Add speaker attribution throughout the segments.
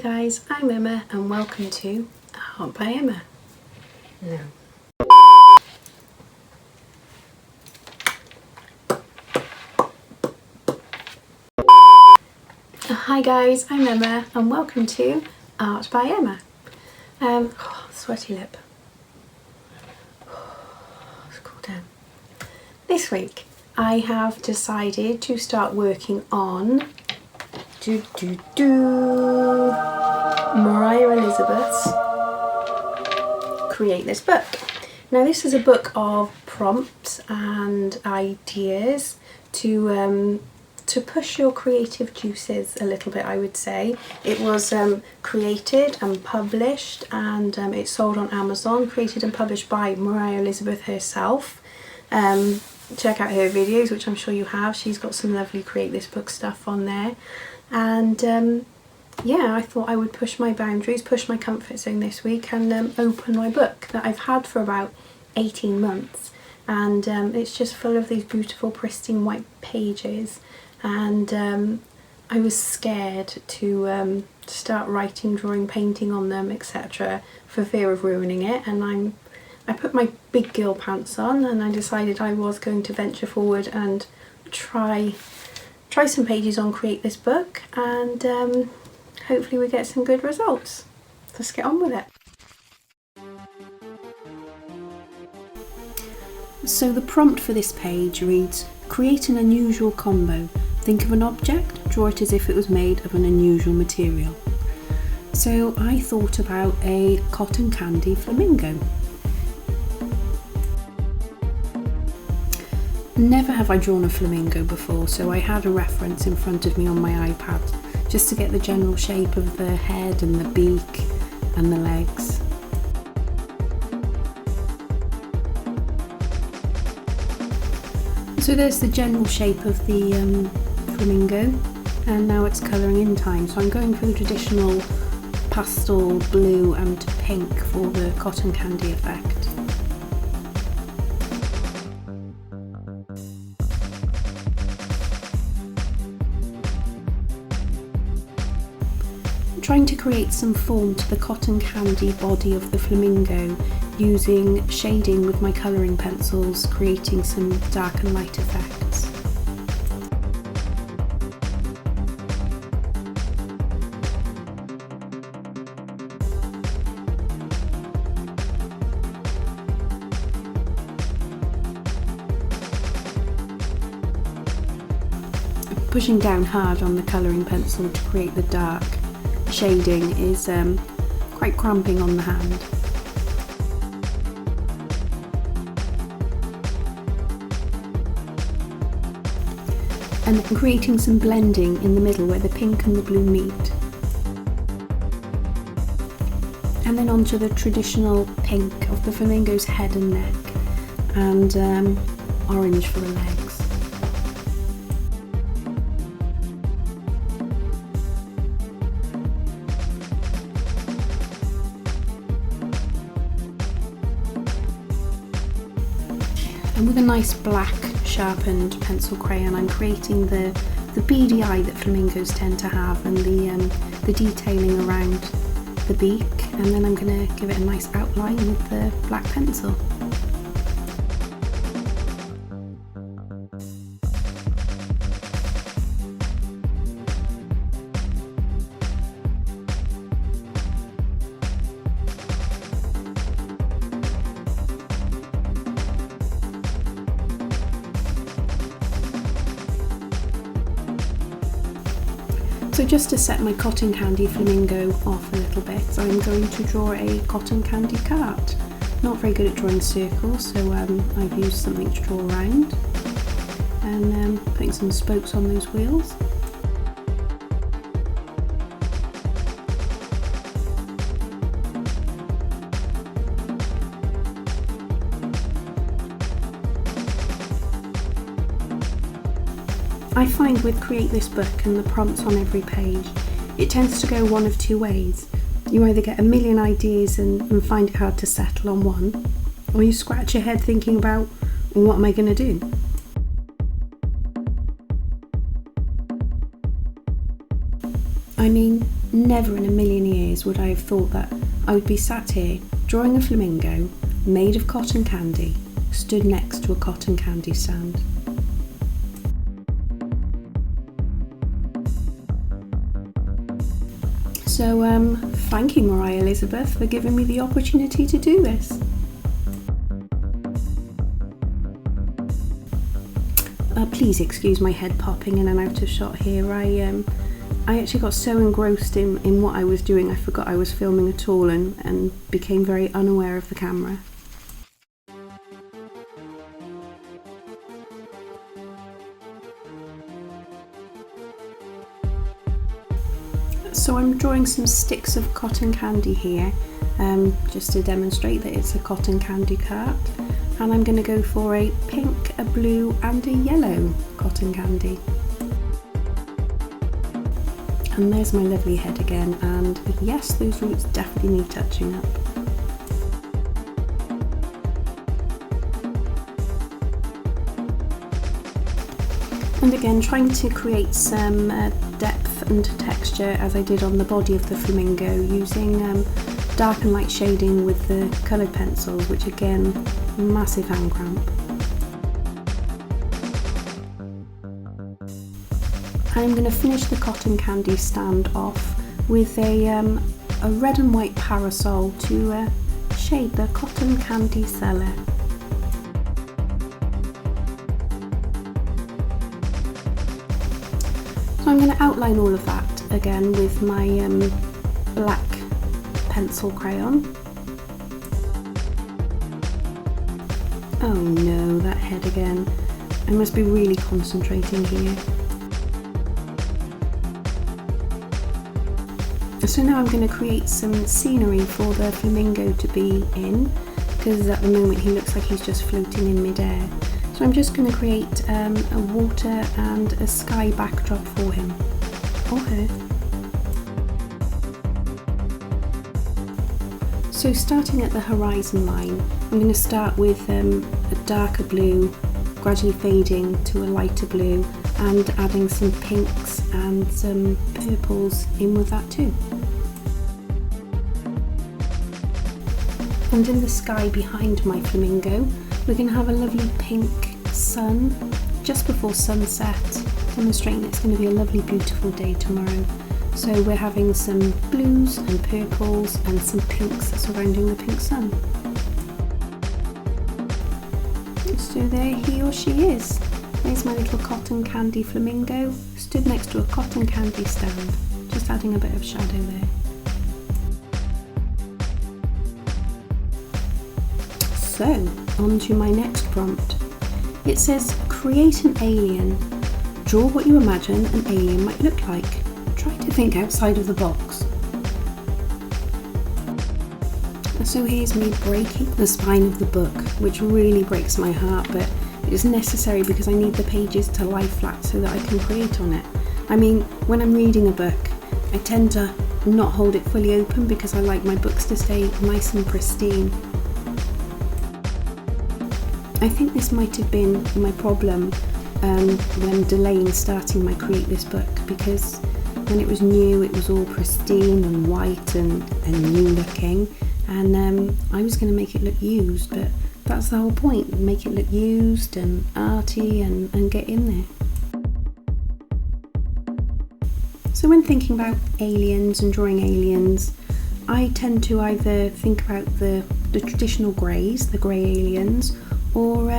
Speaker 1: Hi guys, I'm Emma and welcome to Art by Emma. No. Hi guys, I'm Emma and welcome to Art by Emma. Sweaty lip. Let's cool down. This week I have decided to start working on Moriah Elizabeth's Create This Book. Now this is a book of prompts and ideas to push your creative juices a little bit, I would say. It was created and published and it's sold on Amazon, created and published by Moriah Elizabeth herself. Check out her videos, which I'm sure you have. She's got some lovely Create This Book stuff on there. And yeah, I thought I would push my boundaries, push my comfort zone this week and open my book that I've had for about 18 months. And it's just full of these beautiful pristine white pages. And I was scared to start writing, drawing, painting on them, etc. for fear of ruining it. And I put my big girl pants on and I decided I was going to venture forward and try some pages on Create This Book, and hopefully we get some good results. Let's get on with it. So the prompt for this page reads, create an unusual combo. Think of an object, draw it as if it was made of an unusual material. So I thought about a cotton candy flamingo. Never have I drawn a flamingo before, so I had a reference in front of me on my iPad just to get the general shape of the head and the beak and the legs. So there's the general shape of the flamingo, and now it's colouring in time. So I'm going for the traditional pastel blue and pink for the cotton candy effect. Trying to create some form to the cotton candy body of the flamingo using shading with my colouring pencils, creating some dark and light effects. Pushing down hard on the colouring pencil to create the dark shading is quite cramping on the hand. And then creating some blending in the middle where the pink and the blue meet. And then onto the traditional pink of the flamingo's head and neck, and orange for the legs. And with a nice black sharpened pencil crayon, I'm creating the beady eye that flamingos tend to have, and the detailing around the beak, and then I'm going to give it a nice outline with the black pencil. So just to set my cotton candy flamingo off a little bit, I'm going to draw a cotton candy cart. Not very good at drawing circles, so I've used something to draw around, and putting some spokes on those wheels. I find with Create This Book and the prompts on every page, it tends to go one of two ways. You either get a million ideas and find it hard to settle on one, or you scratch your head thinking about, well, what am I going to do? I mean, never in a million years would I have thought that I would be sat here drawing a flamingo made of cotton candy, stood next to a cotton candy stand. So thank you, Moriah Elizabeth, for giving me the opportunity to do this. Please excuse my head popping in and out of shot here. I actually got so engrossed in what I was doing, I forgot I was filming at all and became very unaware of the camera. So I'm drawing some sticks of cotton candy here, just to demonstrate that it's a cotton candy cart. And I'm going to go for a pink, a blue and a yellow cotton candy. And there's my lovely head again, and yes, those roots definitely need touching up. And again, trying to create some depth and texture as I did on the body of the flamingo, using dark and light shading with the coloured pencils, which again, massive hand cramp. I'm going to finish the cotton candy stand off with a red and white parasol to shade the cotton candy cellar. So I'm going to outline all of that again with my black pencil crayon. Oh no, that head again. I must be really concentrating here. So now I'm going to create some scenery for the flamingo to be in, because at the moment he looks like he's just floating in midair. So I'm just going to create a water and a sky backdrop for him, or her. So starting at the horizon line, I'm going to start with a darker blue, gradually fading to a lighter blue, and adding some pinks and some purples in with that too. And in the sky behind my flamingo, we're going to have a lovely pink sun just before sunset, demonstrating it's going to be a lovely beautiful day tomorrow. So we're having some blues and purples and some pinks surrounding the pink sun. So there he or she is. There's my little cotton candy flamingo, stood next to a cotton candy stand, just adding a bit of shadow there. So, on to my next prompt. It says, create an alien. Draw what you imagine an alien might look like. Try to think outside of the box. So here's me breaking the spine of the book, which really breaks my heart, but it's necessary because I need the pages to lie flat so that I can create on it. I mean, when I'm reading a book, I tend to not hold it fully open because I like my books to stay nice and pristine. I think this might have been my problem when delaying starting my Create This book, because when it was new it was all pristine and white and new looking, and I was going to make it look used, but that's the whole point, make it look used and arty and get in there. So when thinking about aliens and drawing aliens, I tend to either think about the traditional greys, the grey aliens, or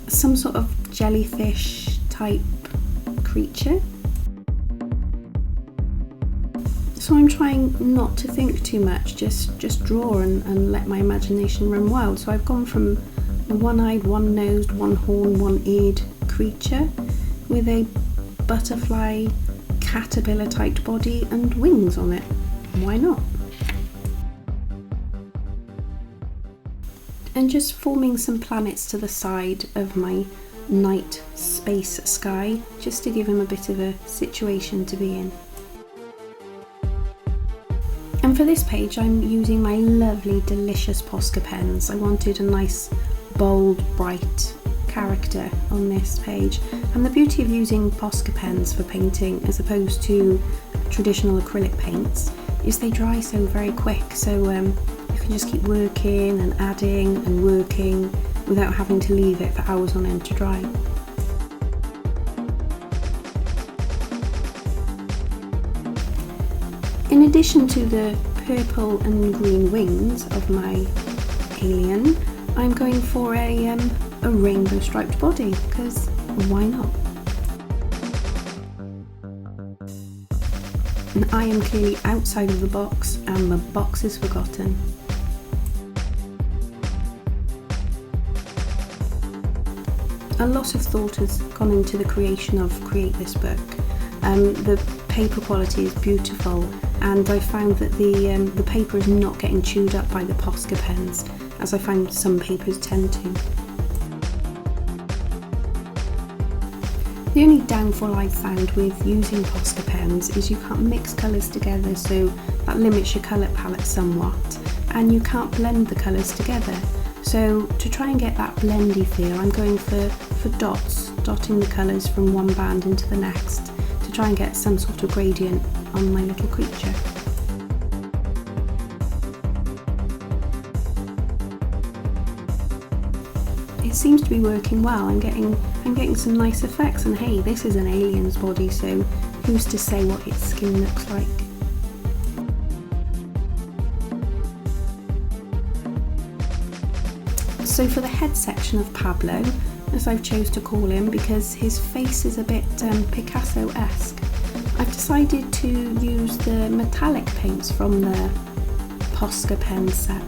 Speaker 1: some sort of jellyfish type creature. So I'm trying not to think too much, just draw and let my imagination run wild. So I've gone from a one-eyed, one-nosed, one-horned, one-eared creature with a butterfly caterpillar type body and wings on it. Why not? And just forming some planets to the side of my night space sky, just to give him a bit of a situation to be in. And for this page I'm using my lovely delicious Posca pens. I wanted a nice bold bright character on this page, and the beauty of using Posca pens for painting as opposed to traditional acrylic paints is they dry so very quick, so you can just keep working and adding and working without having to leave it for hours on end to dry. In addition to the purple and green wings of my alien, I'm going for a rainbow striped body, because why not? And I am clearly outside of the box, and the box is forgotten. A lot of thought has gone into the creation of Create This Book. The paper quality is beautiful, and I found that the paper is not getting chewed up by the Posca pens, as I find some papers tend to. The only downfall I've found with using Posca pens is you can't mix colours together, so that limits your colour palette somewhat, and you can't blend the colours together. So to try and get that blendy feel, I'm going for dots, dotting the colours from one band into the next to try and get some sort of gradient on my little creature. It seems to be working well. I'm getting some nice effects, and hey, this is an alien's body, so who's to say what its skin looks like? So for the head section of Pablo, as I've chose to call him because his face is a bit Picasso-esque, I've decided to use the metallic paints from the Posca pen set.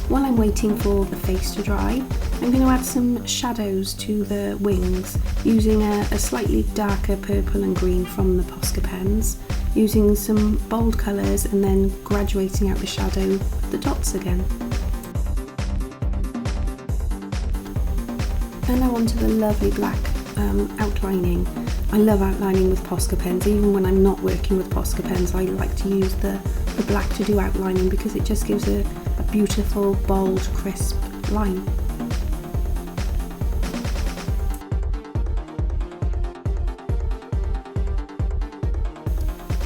Speaker 1: While I'm waiting for the face to dry, I'm going to add some shadows to the wings using a slightly darker purple and green from the Posca pens, using some bold colours and then graduating out the shadow with the dots again. And now onto the lovely black outlining. I love outlining with Posca pens. Even when I'm not working with Posca pens, I like to use the black to do outlining because it just gives a beautiful, bold, crisp line.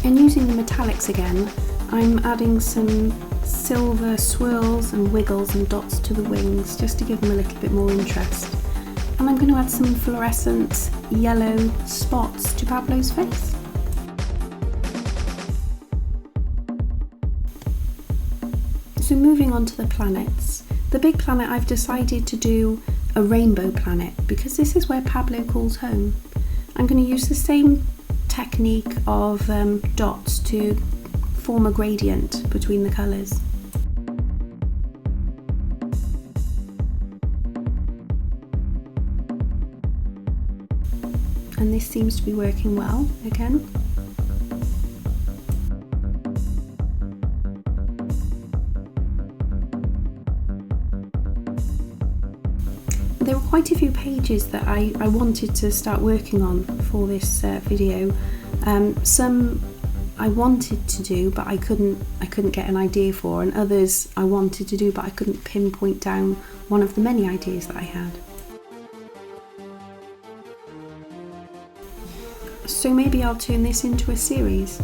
Speaker 1: And using the metallics again, I'm adding some silver swirls and wiggles and dots to the wings just to give them a little bit more interest. And I'm going to add some fluorescent yellow spots to Pablo's face. So moving on to the planets. The big planet, I've decided to do a rainbow planet because this is where Pablo calls home. I'm going to use the same technique of dots to form a gradient between the colours. And this seems to be working well again. There were quite a few pages that I wanted to start working on for this video. Some I wanted to do but I couldn't get an idea for, and others I wanted to do but I couldn't pinpoint down one of the many ideas that I had. So maybe I'll turn this into a series.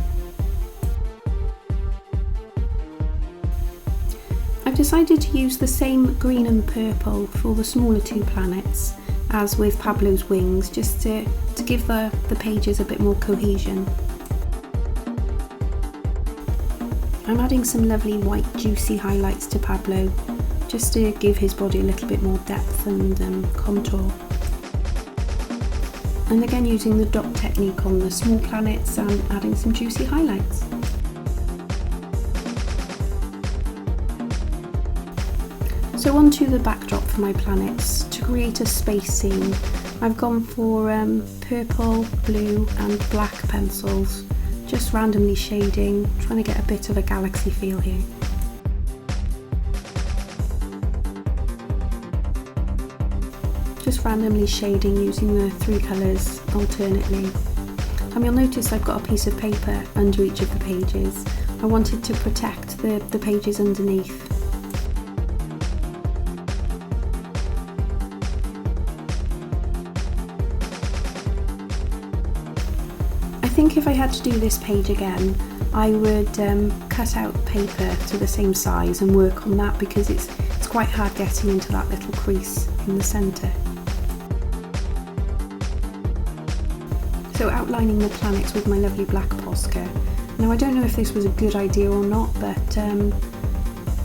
Speaker 1: I've decided to use the same green and purple for the smaller two planets as with Pablo's wings, just to give the pages a bit more cohesion. I'm adding some lovely white juicy highlights to Pablo just to give his body a little bit more depth and contour. And again using the dot technique on the small planets and adding some juicy highlights. So onto the backdrop for my planets. To create a space scene, I've gone for purple, blue and black pencils, just randomly shading, trying to get a bit of a galaxy feel here. Just randomly shading using the three colours alternately. And you'll notice I've got a piece of paper under each of the pages. I wanted to protect the pages underneath. think if I had to do this page again, I would cut out paper to the same size and work on that, because it's quite hard getting into that little crease in the centre. So outlining the planets with my lovely black posca. Now I don't know if this was a good idea or not, but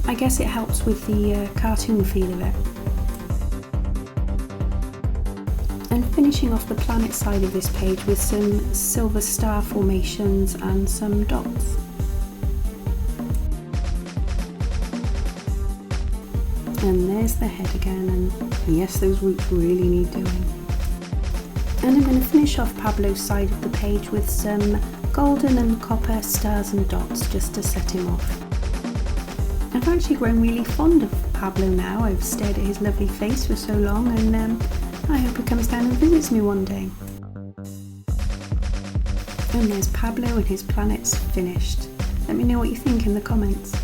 Speaker 1: I guess it helps with the cartoon feel of it. And finishing off the planet side of this page with some silver star formations and some dots. And there's the head again, and yes, those roots really need doing. And I'm going to finish off Pablo's side of the page with some golden and copper stars and dots just to set him off. I've actually grown really fond of Pablo now. I've stared at his lovely face for so long, and I hope he comes down and visits me one day. And there's Pablo and his planets finished. Let me know what you think in the comments.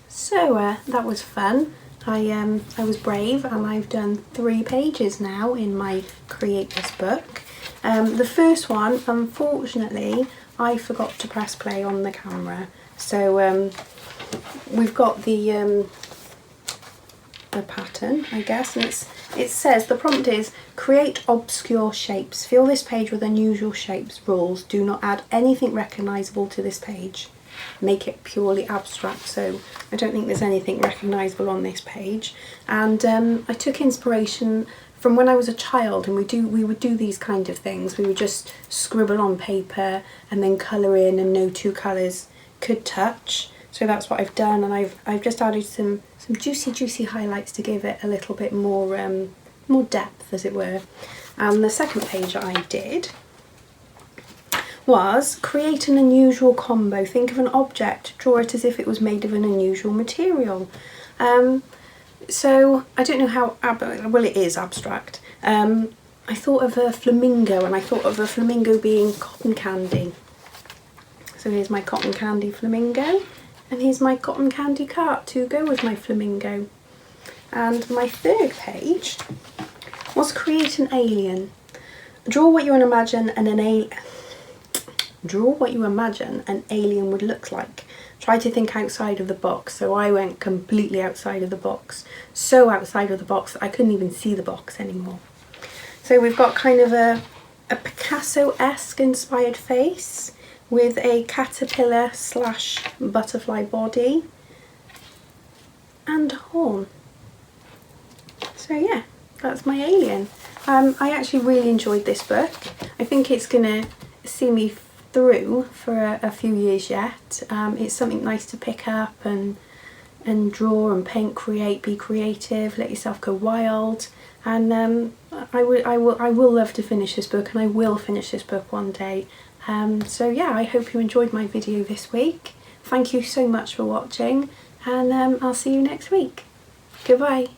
Speaker 1: So that was fun. I was brave, and I've done 3 pages now in my Create This book. The first one, unfortunately, I forgot to press play on the camera. So we've got the pattern, I guess, and it says the prompt is create obscure shapes. Fill this page with unusual shapes. Rules: do not add anything recognisable to this page. Make it purely abstract. So I don't think there's anything recognisable on this page. And I took inspiration from when I was a child, and we would do these kind of things. We would just scribble on paper and then colour in, and no 2 colours could touch. So that's what I've done, and I've just added some juicy highlights to give it a little bit more more depth, as it were. And the second page I did was create an unusual combo. Think of an object, draw it as if it was made of an unusual material. So I don't know how, well, it is abstract. I thought of a flamingo, and I thought of a flamingo being cotton candy. So here's my cotton candy flamingo, and here's my cotton candy cart to go with my flamingo. And my third page was create an alien. Draw what you imagine an alien would look like. Try to think outside of the box. So I went completely outside of the box. So outside of the box that I couldn't even see the box anymore. So we've got kind of a Picasso-esque inspired face with a caterpillar / butterfly body and a horn. So yeah, that's my alien. I actually really enjoyed this book. I think it's gonna see me through for a few years yet. It's something nice to pick up and draw and paint, create, be creative, let yourself go wild. And I will love to finish this book, and I will finish this book one day. So yeah, I hope you enjoyed my video this week. Thank you so much for watching, and I'll see you next week. Goodbye.